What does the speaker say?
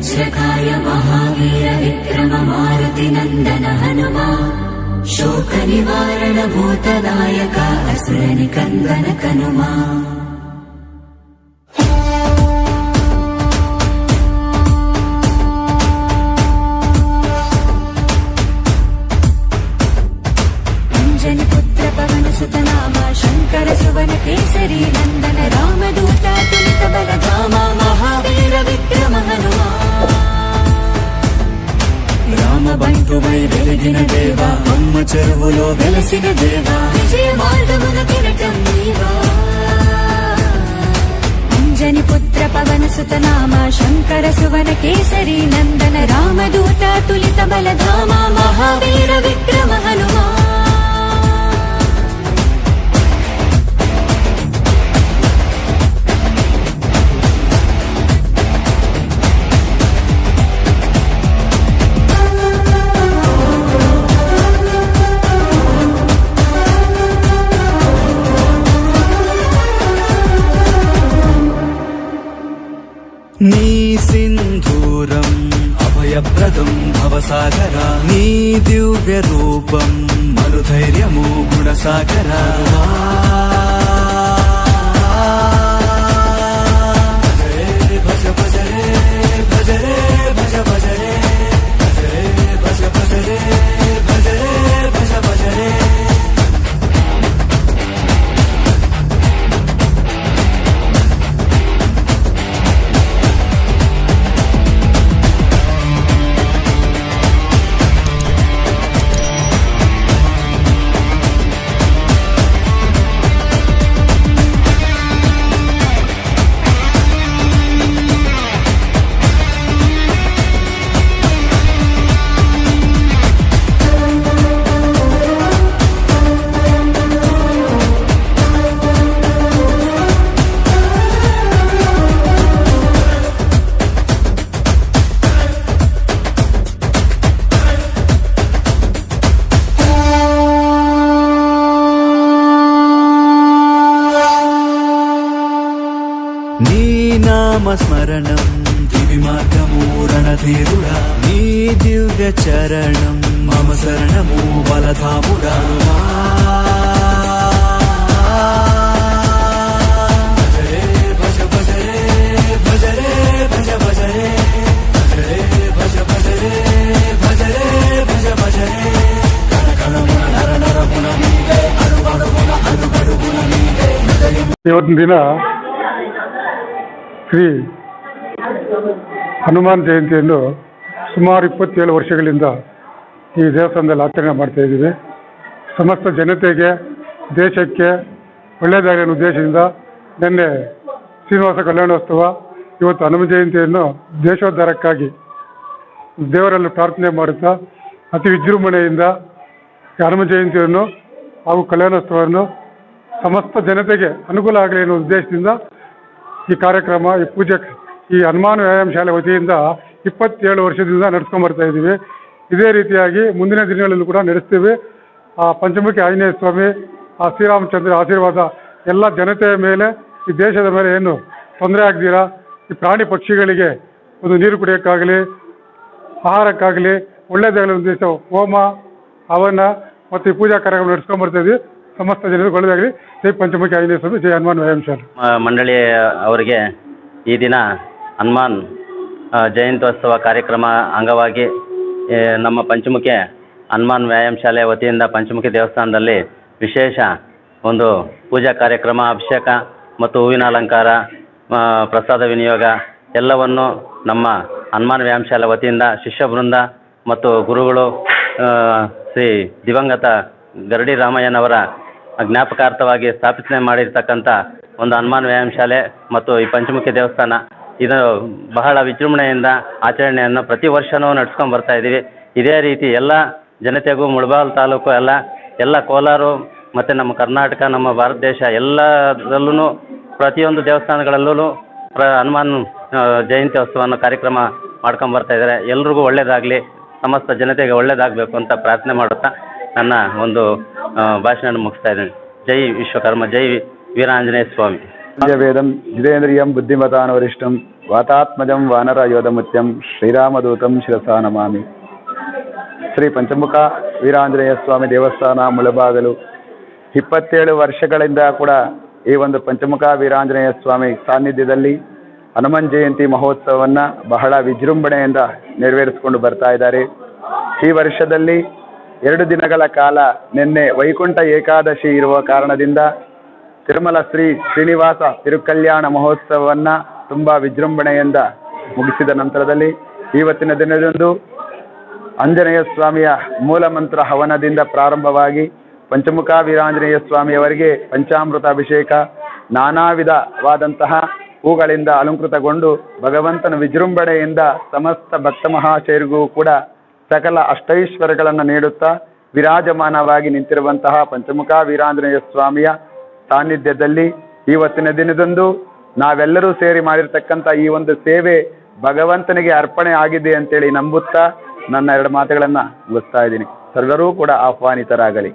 वज्रकाय महावीर विक्रम मारुति नंदन हनुमा शोक निवारण भूतदायक असुर निकंदन कनुमा। अंजनी पुत्र पवन सुत नाम शंकर सुवन केसरी नंदन रामदूत तुलित बलधाम महावीर विक्रम हनुमा। రామ బంటువై వెలిగిన దేవా అమ్మ చెరువులో వెలసిన దేవా విజయ మార్గమున కిరటం నీవా। అంజని పుత్ర పవన సుత నామ శంకర సువన కేసరి నందన రామదూత తులిత బలధామ మహావీర విక్రమ హనుమా। నీ సింధూరం అభయప్రదం భవసాగరా నీ దివ్య రూపం మనుధైర్యము గుణసాగరా। భజ భజ రే భజ రే భజ భజ రే భజ భజ రే భజ రే భజ భజ రే। నీ నామస్మరణం దివి మార్గము రణధీరుడా నీ దివ్య చరణం మమ శరణము బలధాముడా। భజ భజ రే భజ రే భజ భజ రే భజ భజ రే భజ రే భజ భజ రే। కణకణమున నర నరమున నీవే అడుగడుగున అడుగడుగున నీవే। ಇವತ್ತಿನ ದಿನ ಶ್ರೀ ಹನುಮಾನ್ ಜಯಂತಿಯನ್ನು ಸುಮಾರು 27 ವರ್ಷಗಳಿಂದ ಈ ದೇವಸ್ಥಾನದಲ್ಲಿ ಆಚರಣೆ ಮಾಡ್ತಾ ಇದ್ದೀವಿ। ಸಮಸ್ತ ಜನತೆಗೆ ದೇಶಕ್ಕೆ ಒಳ್ಳೆಯದಾಗಲಿ ಅನ್ನೋ ಉದ್ದೇಶದಿಂದ ನಿನ್ನೆ ಶ್ರೀನಿವಾಸ ಕಲ್ಯಾಣೋತ್ಸವ, ಇವತ್ತು ಹನುಮ ಜಯಂತಿಯನ್ನು ದೇಶೋದ್ಧಾರಕ್ಕಾಗಿ ದೇವರಲ್ಲಿ ಪ್ರಾರ್ಥನೆ ಮಾಡುತ್ತಾ ಅತಿ ವಿಜೃಂಭಣೆಯಿಂದ ಹನುಮ ಜಯಂತಿಯನ್ನು ಹಾಗೂ ಕಲ್ಯಾಣೋತ್ಸವವನ್ನು ಸಮಸ್ತ ಜನತೆಗೆ ಅನುಕೂಲ ಆಗಲಿ ಅನ್ನೋ ಉದ್ದೇಶದಿಂದ ಈ ಕಾರ್ಯಕ್ರಮ, ಈ ಪೂಜೆ ಈ ಹನುಮಾನ್ ವ್ಯಾಯಾಮ ಶಾಲೆ ವತಿಯಿಂದ 27 ವರ್ಷದಿಂದ ನಡೆಸ್ಕೊಂಡ್ಬರ್ತಾ ಇದ್ದೀವಿ। ಇದೇ ರೀತಿಯಾಗಿ ಮುಂದಿನ ದಿನಗಳಲ್ಲೂ ಕೂಡ ನಡೆಸ್ತೀವಿ। ಆ ಪಂಚಮುಖಿ ಆಂಜನೇಯ ಸ್ವಾಮಿ, ಆ ಶ್ರೀರಾಮಚಂದ್ರ ಆಶೀರ್ವಾದ ಎಲ್ಲ ಜನತೆಯ ಮೇಲೆ, ಈ ದೇಶದ ಮೇಲೆ ಏನು ತೊಂದರೆ ಆಗದಿರಾ ಈ ಪ್ರಾಣಿ ಪಕ್ಷಿಗಳಿಗೆ ಒಂದು ನೀರು ಕುಡಿಯೋಕ್ಕಾಗಲಿ ಆಹಾರಕ್ಕಾಗಲಿ ಒಳ್ಳೆಯದಾಗಲಿ ಉದ್ದೇಶ ಹೋಮ ಹವನ ಮತ್ತು ಈ ಪೂಜಾ ಕಾರ್ಯಕ್ರಮ ನಡೆಸ್ಕೊಂಡ್ಬರ್ತಾ ಇದ್ದೀವಿ। ಸಮಸ್ತ ಜನರಿಗೆ ಒಳ್ಳೆಯದಾಗಲಿ। ಜೈ ಪಂಚಮುಖಿ ಆಂಜನೇಯ ಸ್ವಾಮಿ, ಜೈ ಹನುಮಾನ್ ವ್ಯಾಯಾಮ ಶಾಲೆ ಮಂಡಳಿ ಅವರಿಗೆ ಈ ದಿನ ಹನುಮಾನ್ ಜಯಂತ್ಯೋತ್ಸವ ಕಾರ್ಯಕ್ರಮ ಅಂಗವಾಗಿ ನಮ್ಮ ಪಂಚಮುಖಿ ಹನುಮಾನ್ ವ್ಯಾಯಾಮ ಶಾಲೆ ವತಿಯಿಂದ ಪಂಚಮುಖಿ ದೇವಸ್ಥಾನದಲ್ಲಿ ವಿಶೇಷ ಒಂದು ಪೂಜಾ ಕಾರ್ಯಕ್ರಮ, ಅಭಿಷೇಕ ಮತ್ತು ಹೂವಿನ ಅಲಂಕಾರ, ಪ್ರಸಾದ ವಿನಿಯೋಗ ಎಲ್ಲವನ್ನು ನಮ್ಮ ಹನುಮಾನ್ ವ್ಯಾಯಾಮ ಶಾಲೆ ವತಿಯಿಂದ ಶಿಷ್ಯ ಬೃಂದ ಮತ್ತು ಗುರುಗಳು ಶ್ರೀ ದಿವಂಗತ ಗರಡಿ ರಾಮಯ್ಯನವರ ಜ್ಞಾಪಕಾರ್ಥವಾಗಿ ಸ್ಥಾಪನೆ ಮಾಡಿರ್ತಕ್ಕಂಥ ಒಂದು ಹನುಮಾನ್ ವ್ಯಾಯಾಮ ಶಾಲೆ ಮತ್ತು ಈ ಪಂಚಮುಖಿ ದೇವಸ್ಥಾನ ಇದು ಬಹಳ ವಿಜೃಂಭಣೆಯಿಂದ ಆಚರಣೆಯನ್ನು ಪ್ರತಿ ವರ್ಷವೂ ನಡೆಸ್ಕೊಂಡು ಬರ್ತಾ ಇದ್ದೀವಿ। ಇದೇ ರೀತಿ ಎಲ್ಲ ಜನತೆಗೂ ಮುಳಬಾಗಿಲು ತಾಲೂಕು ಎಲ್ಲ ಕೋಲಾರ ಮತ್ತು ನಮ್ಮ ಕರ್ನಾಟಕ, ನಮ್ಮ ಭಾರತ ದೇಶ ಎಲ್ಲದರಲ್ಲೂ ಪ್ರತಿಯೊಂದು ದೇವಸ್ಥಾನಗಳಲ್ಲೂ ಹನುಮಾನ್ ಜಯಂತ್ಯೋತ್ಸವವನ್ನು ಕಾರ್ಯಕ್ರಮ ಮಾಡ್ಕೊಂಡು ಬರ್ತಾ ಇದ್ದಾರೆ। ಎಲ್ರಿಗೂ ಒಳ್ಳೆಯದಾಗಲಿ, ಸಮಸ್ತ ಜನತೆಗೆ ಒಳ್ಳೆಯದಾಗಬೇಕು ಅಂತ ಪ್ರಾರ್ಥನೆ ಮಾಡುತ್ತಾ ನನ್ನ ಒಂದು ಭಾಷಣ ಮುಗಿಸ್ತಾ ಇದ್ದೀನಿ। ಜೈ ವಿಶ್ವಕರ್ಮ, ಜೈ ವೀರಾಂಜನೇಯ ಸ್ವಾಮಿ। ವೇದಂ ಜಿತೇಂದ್ರಿಯಂ ಬುದ್ಧಿಮತಾನವರಿಷ್ಠಂ ವಾತಾತ್ಮಜಂ ವಾನರ ಯೋಧಮುತ್ಯಂ ಶ್ರೀರಾಮದೂತಂ ಶಿರಸಾ ನಮಾಮಿ. ಶ್ರೀ ಪಂಚಮುಖ ವೀರಾಂಜನೇಯ ಸ್ವಾಮಿ ದೇವಸ್ಥಾನ ಮುಳಬಾಗಲು 27 ವರ್ಷಗಳಿಂದ ಕೂಡ ಈ ಒಂದು ಪಂಚಮುಖ ವೀರಾಂಜನೇಯ ಸ್ವಾಮಿ ಸಾನ್ನಿಧ್ಯದಲ್ಲಿ ಹನುಮನ್ ಜಯಂತಿ ಮಹೋತ್ಸವವನ್ನು ಬಹಳ ವಿಜೃಂಭಣೆಯಿಂದ ನೆರವೇರಿಸಿಕೊಂಡು ಬರ್ತಾ ಇದ್ದಾರೆ. ಈ ವರ್ಷದಲ್ಲಿ 2 ದಿನಗಳ ಕಾಲ ನಿನ್ನೆ ವೈಕುಂಠ ಏಕಾದಶಿ ಇರುವ ಕಾರಣದಿಂದ ತಿರುಮಲ ಶ್ರೀ ಶ್ರೀನಿವಾಸ ತಿರುಕಲ್ಯಾಣ ಮಹೋತ್ಸವವನ್ನು ತುಂಬ ವಿಜೃಂಭಣೆಯಿಂದ ಮುಗಿಸಿದ ನಂತರದಲ್ಲಿ ಇವತ್ತಿನ ದಿನದಂದು ಆಂಜನೇಯ ಸ್ವಾಮಿಯ ಮೂಲ ಮಂತ್ರ ಹವನದಿಂದ ಪ್ರಾರಂಭವಾಗಿ ಪಂಚಮುಖ ವೀರಾಂಜನೇಯ ಸ್ವಾಮಿಯವರಿಗೆ ಪಂಚಾಮೃತ ಅಭಿಷೇಕ ನಾನಾ ವಿಧವಾದಂತಹ ಹೂಗಳಿಂದ ಅಲಂಕೃತಗೊಂಡು ಭಗವಂತನ ವಿಜೃಂಭಣೆಯಿಂದ ಸಮಸ್ತ ಭಕ್ತ ಮಹಾಶಯರಿಗೂ ಕೂಡ ಸಕಲ ಅಷ್ಟೈಶ್ವರ್ಯಗಳನ್ನು ನೀಡುತ್ತಾ ವಿರಾಜಮಾನವಾಗಿ ನಿಂತಿರುವಂತಹ ಪಂಚಮುಖ ವೀರಾಂಜನೇಯ ಸ್ವಾಮಿಯ ಸಾನ್ನಿಧ್ಯದಲ್ಲಿ ಇವತ್ತಿನ ದಿನದಂದು ನಾವೆಲ್ಲರೂ ಸೇರಿ ಮಾಡಿರ್ತಕ್ಕಂಥ ಈ ಒಂದು ಸೇವೆ ಭಗವಂತನಿಗೆ ಅರ್ಪಣೆ ಆಗಿದೆ ಅಂತೇಳಿ ನಂಬುತ್ತಾ ನನ್ನ 2 ಮಾತುಗಳನ್ನು ಮುಗಿಸ್ತಾ ಇದ್ದೀನಿ. ಸರ್ವರೂ ಕೂಡ ಆಹ್ವಾನಿತರಾಗಲಿ.